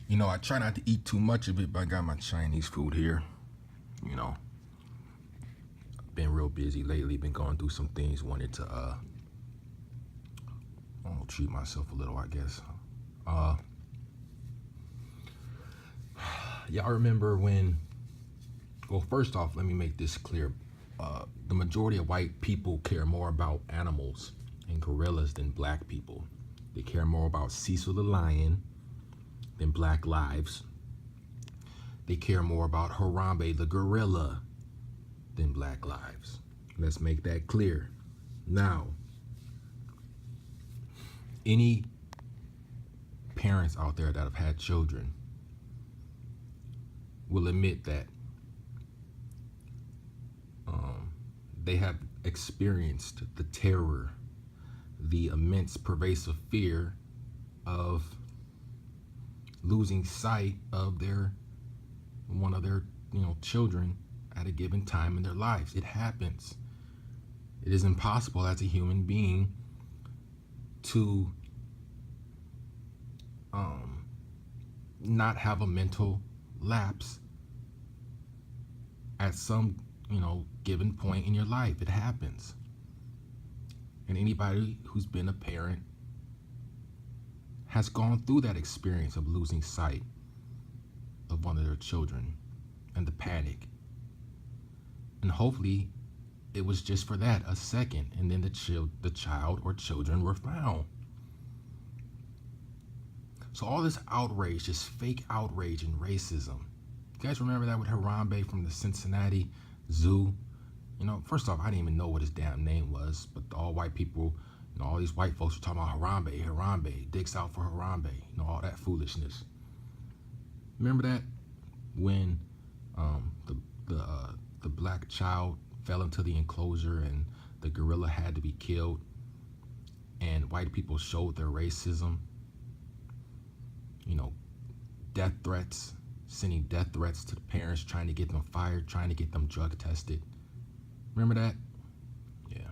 You know, I try not to eat too much of it, but I got my Chinese food here. You know, been real busy lately, been going through some things, wanted to treat myself a little, I guess. Uh y'all remember when, well, first off, let me make this clear. The majority of white people care more about animals and gorillas than black people. They care more about Cecil the lion than black lives. They care more about Harambe the gorilla than black lives. Let's make that clear. Now, any parents out there that have had children will admit that they have experienced the terror, the immense pervasive fear of losing sight of one of their children at a given time in their lives. It happens. It is impossible as a human being to not have a mental lapse at some given point in your life. It happens. And anybody who's been a parent has gone through that experience of losing sight of one of their children and the panic. And hopefully it was just for that, a second, and then the child or children were found. So all this outrage, this fake outrage and racism. You guys remember that with Harambe from the Cincinnati Zoo? First off, I didn't even know what his damn name was, but all white people, all these white folks were talking about Harambe, dicks out for Harambe, all that foolishness. Remember that when the black child fell into the enclosure and the gorilla had to be killed, and white people showed their racism, death threats, sending death threats to the parents, trying to get them fired, trying to get them drug tested. Remember that? Yeah.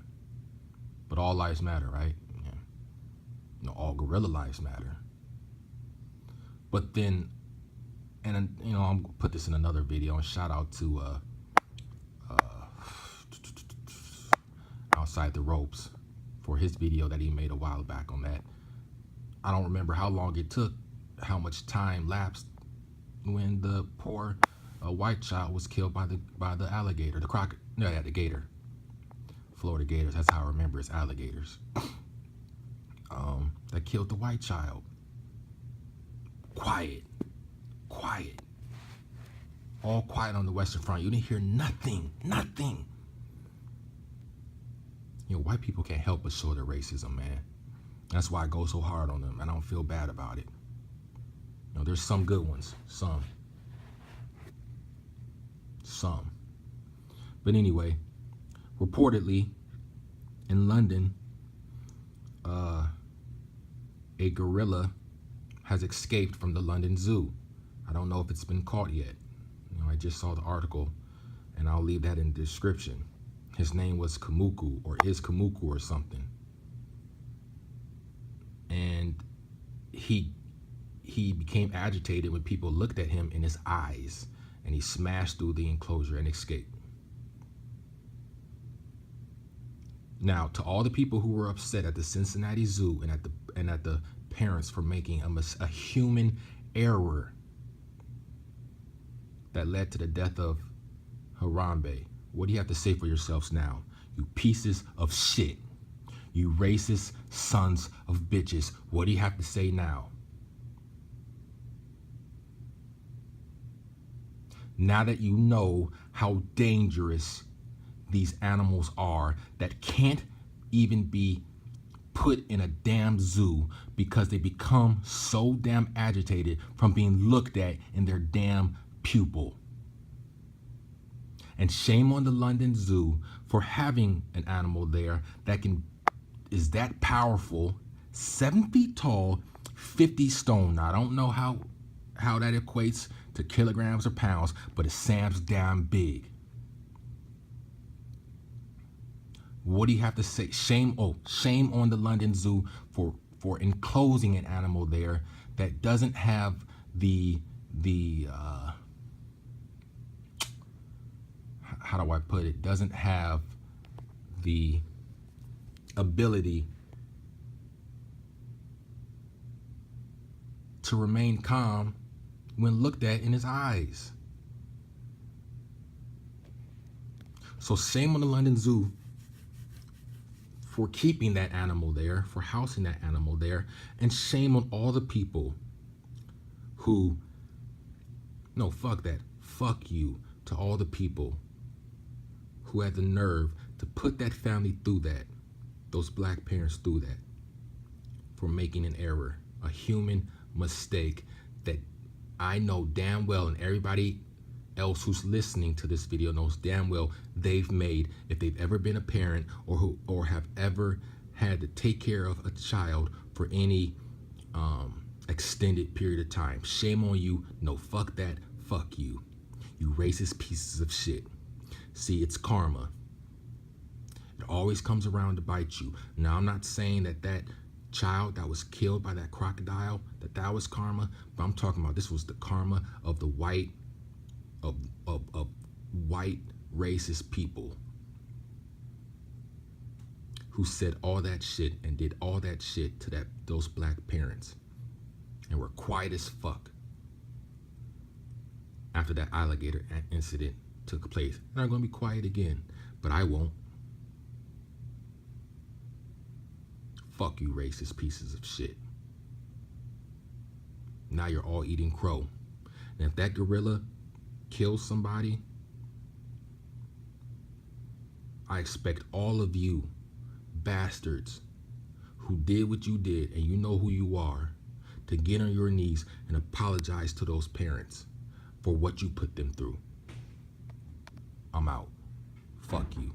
But all lives matter, right? Yeah. All gorilla lives matter. But then, and I'm gonna put this in another video, and shout out to Outside the Ropes for his video that he made a while back on that. I don't remember how long it took, how much time lapsed when the poor white child was killed by the alligator, the gator. Florida gators, that's how I remember, it's alligators. That killed the white child. Quiet. All quiet on the Western Front. You didn't hear nothing. White people can't help but show their racism, man. That's why I go so hard on them. I don't feel bad about it. There's some good ones, some. But anyway, reportedly in London, a gorilla has escaped from the London Zoo. I don't know if it's been caught yet. I just saw the article, and I'll leave that in the description. His name was Kamuku, or is Kamuku or something. And he became agitated when people looked at him in his eyes, and he smashed through the enclosure and escaped. Now, to all the people who were upset at the Cincinnati Zoo and at the parents for making a human error that led to the death of Harambe, what do you have to say for yourselves now? You pieces of shit. You racist sons of bitches. What do you have to say now? Now that you know how dangerous these animals are that can't even be put in a damn zoo because they become so damn agitated from being looked at in their damn pupil. And shame on the London Zoo for having an animal there that is that powerful, 7 feet tall, 50 stone. Now, I don't know how that equates to kilograms or pounds, but it sounds damn big. What do you have to say? Shame on the London Zoo for enclosing an animal there that doesn't have the how do I put it, doesn't have the ability to remain calm when looked at in his eyes. So shame on the London Zoo for keeping that animal there, for housing that animal there, and shame on all the people who, no, fuck that, fuck you to all the people who had the nerve to put that family through that, those black parents through that, for making an error, a human mistake that I know damn well, and everybody else who's listening to this video knows damn well they've made, if they've ever been a parent or have ever had to take care of a child for any extended period of time. Shame on you. No, fuck that. Fuck you. You racist pieces of shit. See, it's karma. It always comes around to bite you. Now, I'm not saying that that child that was killed by that crocodile, that was karma, but I'm talking about this was the karma of the white white racist people who said all that shit and did all that shit to those black parents and were quiet as fuck after that alligator incident took place. And I'm going to be quiet again, but I won't. Fuck you, racist pieces of shit. Now you're all eating crow. And if that gorilla kills somebody, I expect all of you bastards who did what you did, and you know who you are, to get on your knees and apologize to those parents for what you put them through. I'm out. Fuck you.